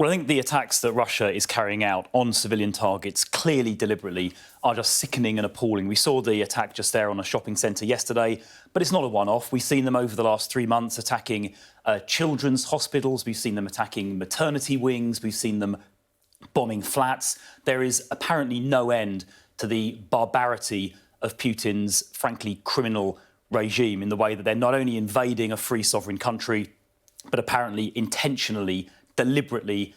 Well, I think the attacks that Russia is carrying out on civilian targets, clearly deliberately, are just sickening and appalling. We saw the attack just there on a shopping centre yesterday, but it's not a one-off. We've seen them over the last 3 months attacking children's hospitals. We've seen them attacking maternity wings. We've seen them bombing flats. There is apparently no end to the barbarity of Putin's, frankly, criminal regime in the way that they're not only invading a free sovereign country, but apparently intentionally, deliberately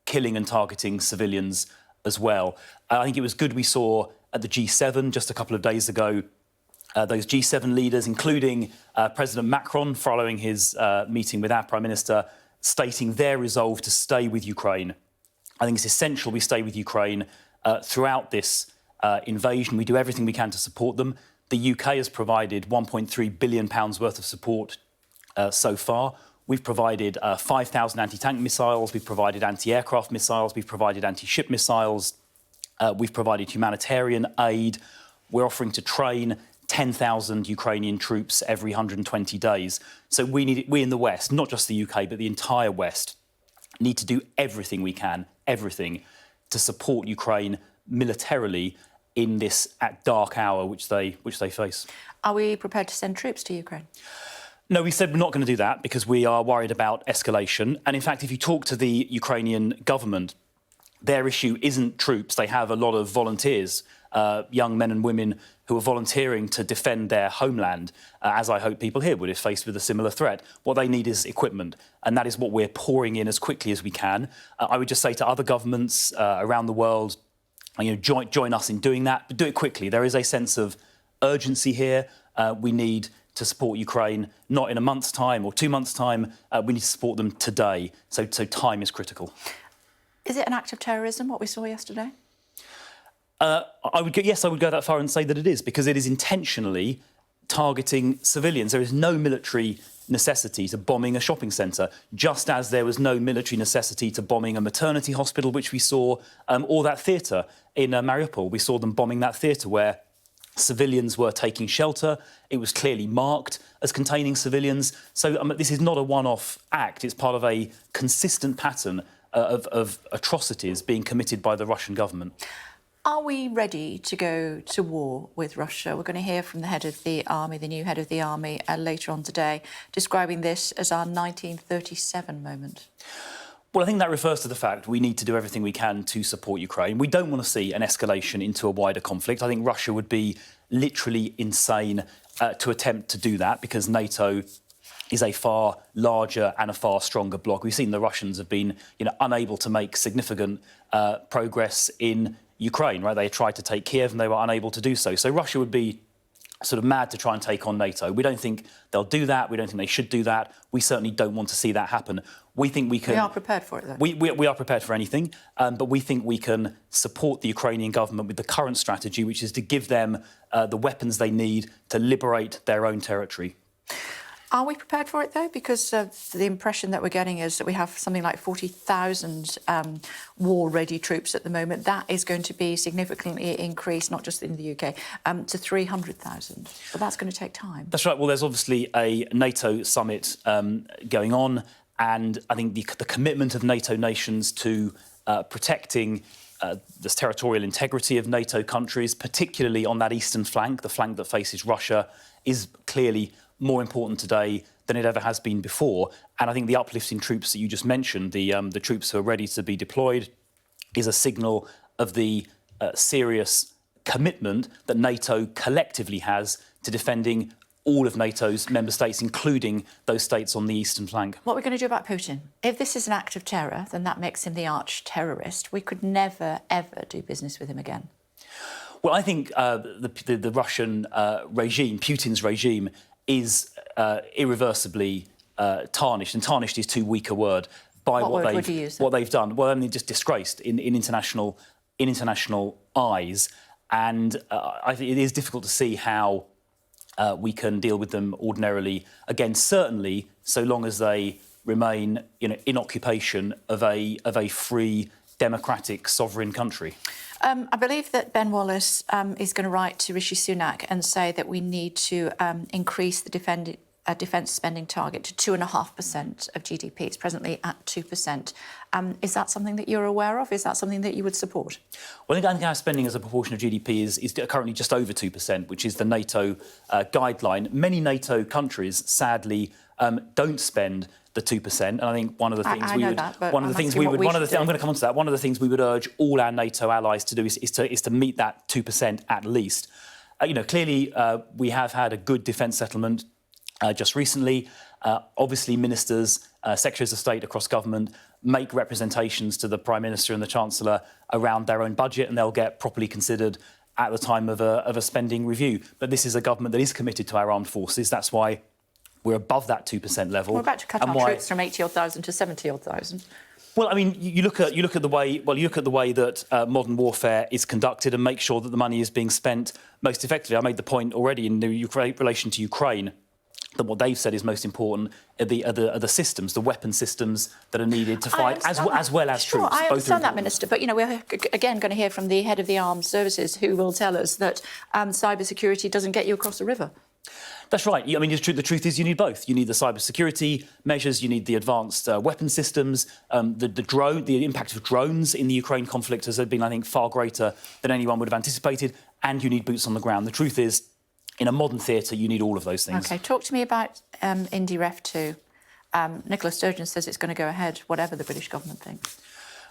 killing and targeting civilians as well. I think it was good we saw at the G7 just a couple of days ago, those G7 leaders, including President Macron, following his meeting with our Prime Minister, stating their resolve to stay with Ukraine. I think it's essential we stay with Ukraine throughout this invasion. We do everything we can to support them. The UK has provided £1.3 billion worth of support so far. We've provided 5,000 anti-tank missiles, we've provided anti-aircraft missiles, we've provided anti-ship missiles, we've provided humanitarian aid. We're offering to train 10,000 Ukrainian troops every 120 days. So we in the West, not just the UK, but the entire West, need to do everything we can, everything, to support Ukraine militarily in this dark hour which they face. Are we prepared to send troops to Ukraine? No, we said we're not going to do that because we are worried about escalation. And in fact, if you talk to the Ukrainian government, their issue isn't troops. They have a lot of volunteers, young men and women who are volunteering to defend their homeland, as I hope people here would if faced with a similar threat. What they need is equipment, and that is what we're pouring in as quickly as we can. I would just say to other governments around the world, join us in doing that, but do it quickly. There is a sense of urgency here. We need to support Ukraine, not in a month's time or 2 months' time. We need to support them today. So time is critical. Is it an act of terrorism, what we saw yesterday? I would go that far and say that it is, because it is intentionally targeting civilians. There is no military necessity to bombing a shopping centre, just as there was no military necessity to bombing a maternity hospital, which we saw, or that theatre in Mariupol. We saw them bombing that theatre where civilians were taking shelter. It was clearly marked as containing civilians. So this is not a one-off act. It's part of a consistent pattern of atrocities being committed by the Russian government. Are we ready to go to war with Russia? We're going to hear from the head of the army, the new head of the army, later on today, describing this as our 1937 moment. Well, I think that refers to the fact we need to do everything we can to support Ukraine. We don't want to see an escalation into a wider conflict. I think Russia would be literally insane to attempt to do that, because NATO is a far larger and a far stronger bloc. We've seen the Russians have been unable to make significant progress in Ukraine, right? They tried to take Kiev and they were unable to do so. So Russia would be sort of mad to try and take on NATO. We don't think they'll do that. We don't think they should do that. We certainly don't want to see that happen. We think we can... We are prepared for it, though. We are prepared for anything, but we think we can support the Ukrainian government with the current strategy, which is to give them the weapons they need to liberate their own territory. Are we prepared for it, though? Because the impression that we're getting is that we have something like 40,000 war-ready troops at the moment. That is going to be significantly increased, not just in the UK, to 300,000. But that's going to take time. That's right. Well, there's obviously a NATO summit going on, and I think the commitment of NATO nations to protecting the territorial integrity of NATO countries, particularly on that eastern flank, the flank that faces Russia, is clearly more important today than it ever has been before. And I think the uplift in troops that you just mentioned, the troops who are ready to be deployed, is a signal of the serious commitment that NATO collectively has to defending all of NATO's member states, including those states on the eastern flank. What are we going to do about Putin? If this is an act of terror, then that makes him the arch-terrorist. We could never, ever do business with him again. Well, I think the Russian regime, Putin's regime, is irreversibly tarnished, and tarnished is too weak a word, by what they've done. Well, I mean, just disgraced in international eyes, and I think it is difficult to see how we can deal with them ordinarily. Again, certainly so long as they remain in occupation of a free, democratic, sovereign country. I believe that Ben Wallace is going to write to Rishi Sunak and say that we need to increase the defence spending target to 2.5% of GDP. It's presently at 2%. Is that something that you're aware of? Is that something that you would support? Well, I think our spending as a proportion of GDP is currently just over 2%, which is the NATO guideline. Many NATO countries, sadly, don't spend the 2%, and I think one of the things I'm going to come on to that. One of the things we would urge all our NATO allies to do is to meet that 2% at least. Clearly, we have had a good defence settlement just recently. Obviously, ministers, secretaries of state across government make representations to the Prime Minister and the Chancellor around their own budget, and they'll get properly considered at the time of a spending review. But this is a government that is committed to our armed forces. That's why we're above that 2% level. We're about to cut our troops from 80,000 to 70,000. Well, I mean, you look at the way that modern warfare is conducted and make sure that the money is being spent most effectively. I made the point already in relation to Ukraine that what they've said is most important are the systems, the weapon systems that are needed to fight, as well as troops. I understand that, Minister, but we're again going to hear from the head of the armed services, who will tell us that cybersecurity doesn't get you across the river. That's right. I mean, the truth is you need both. You need the cybersecurity measures, you need the advanced weapon systems, the impact of drones in the Ukraine conflict has been, I think, far greater than anyone would have anticipated, and you need boots on the ground. The truth is, in a modern theatre, you need all of those things. OK, talk to me about IndyRef 2. Nicola Sturgeon says it's going to go ahead, whatever the British government thinks.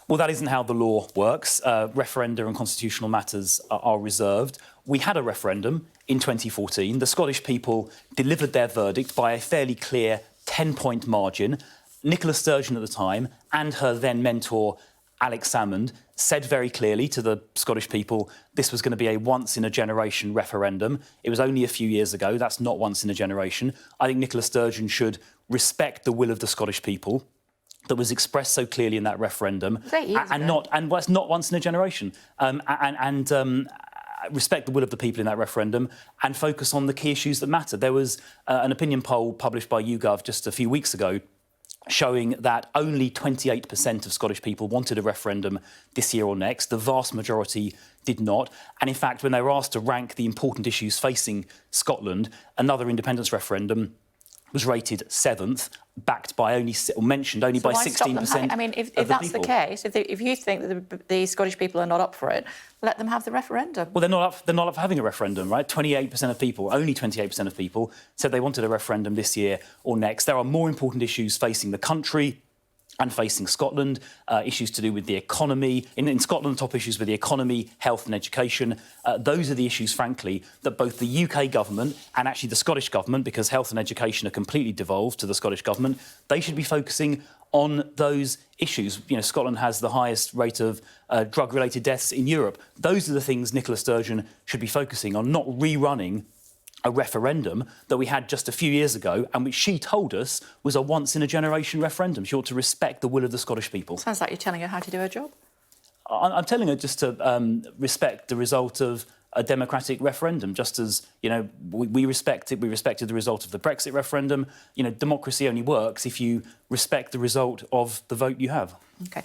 Well, that isn't how the law works. Referenda and constitutional matters are reserved. We had a referendum in 2014. The Scottish people delivered their verdict by a fairly clear 10-point margin. Nicola Sturgeon at the time and her then mentor, Alex Salmond, said very clearly to the Scottish people this was going to be a once-in-a-generation referendum. It was only a few years ago. That's not once in a generation. I think Nicola Sturgeon should respect the will of the Scottish people that was expressed so clearly in that referendum, and it's not once in a generation, respect the will of the people in that referendum and focus on the key issues that matter. There was an opinion poll published by YouGov just a few weeks ago showing that only 28% of Scottish people wanted a referendum this year or next. The vast majority did not. And in fact, when they were asked to rank the important issues facing Scotland, another independence referendum was rated 7th, backed by mentioned only by 16%. I mean, if that's the case, if you think that the Scottish people are not up for it, let them have the referendum. Well, they're not up for having a referendum, right? 28% of people, only 28% of people, said they wanted a referendum this year or next. There are more important issues facing the country and facing Scotland, issues to do with the economy. In Scotland, top issues with the economy, health and education. Those are the issues, frankly, that both the UK government and actually the Scottish government, because health and education are completely devolved to the Scottish government, they should be focusing on those issues. Scotland has the highest rate of drug-related deaths in Europe. Those are the things Nicola Sturgeon should be focusing on, not rerunning a referendum that we had just a few years ago and which she told us was a once-in-a-generation referendum. She ought to respect the will of the Scottish people. Sounds like you're telling her how to do her job. I'm telling her just to respect the result of a democratic referendum, just as, we respected the result of the Brexit referendum. Democracy only works if you respect the result of the vote you have. OK.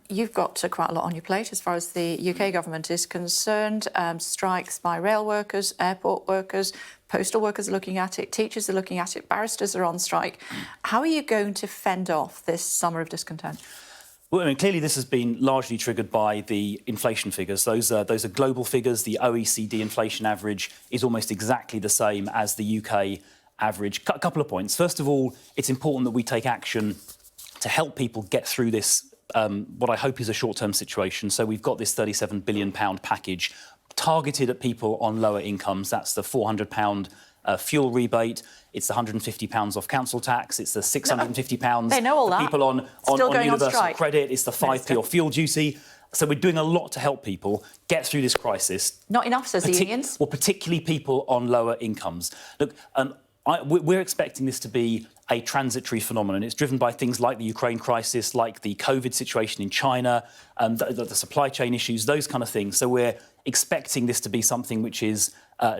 You've got quite a lot on your plate as far as the UK government is concerned. Strikes by rail workers, airport workers, postal workers are looking at it, teachers are looking at it, barristers are on strike. How are you going to fend off this summer of discontent? Well, I mean, clearly this has been largely triggered by the inflation figures. Those are global figures. The OECD inflation average is almost exactly the same as the UK average. A couple of points. First of all, it's important that we take action to help people get through this, what I hope is a short-term situation. So we've got this £37 billion package targeted at people on lower incomes. That's the £400 fuel rebate. It's the £150 off council tax. It's the £650 they know all for that. people on universal credit. It's the 5p off fuel duty. So we're doing a lot to help people get through this crisis. Not enough, says the unions. Well, particularly people on lower incomes. Look, we're expecting this to be a transitory phenomenon. It's driven by things like the Ukraine crisis, like the COVID situation in China, the supply chain issues, those kind of things. So we're expecting this to be something which is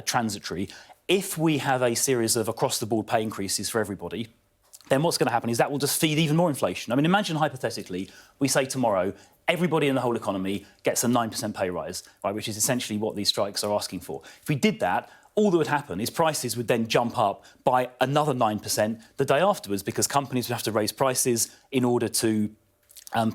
transitory. If we have a series of across-the-board pay increases for everybody, then what's going to happen is that will just feed even more inflation. I mean, imagine hypothetically, we say tomorrow, everybody in the whole economy gets a 9% pay rise, right, which is essentially what these strikes are asking for. If we did that, all that would happen is prices would then jump up by another 9% the day afterwards, because companies would have to raise prices in order to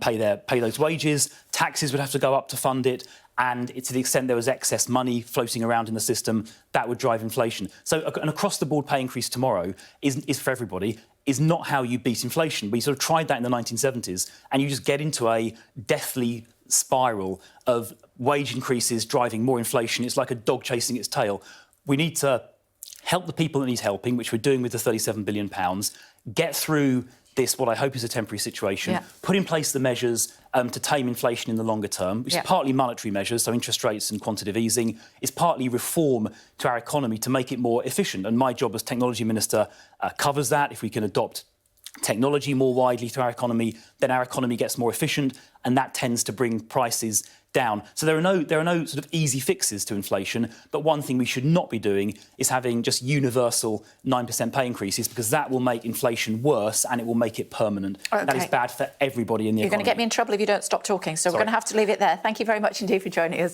pay those wages. Taxes would have to go up to fund it. And to the extent there was excess money floating around in the system, that would drive inflation. So an across-the-board pay increase tomorrow is for everybody, is not how you beat inflation. We sort of tried that in the 1970s, and you just get into a deathly spiral of wage increases driving more inflation. It's like a dog chasing its tail. We need to help the people that need helping, which we're doing with the £37 billion, get through this, what I hope is a temporary situation, put in place the measures to tame inflation in the longer term, which is partly monetary measures, so interest rates and quantitative easing, is partly reform to our economy to make it more efficient. And my job as Technology Minister covers that. If we can adopt technology more widely to our economy, then our economy gets more efficient, and that tends to bring prices down. So there are no sort of easy fixes to inflation, but one thing we should not be doing is having just universal 9% pay increases, because that will make inflation worse and it will make it permanent. Okay. That is bad for everybody in the economy. You're going to get me in trouble if you don't stop talking, so we're going to have to leave it there. Thank you very much indeed for joining us.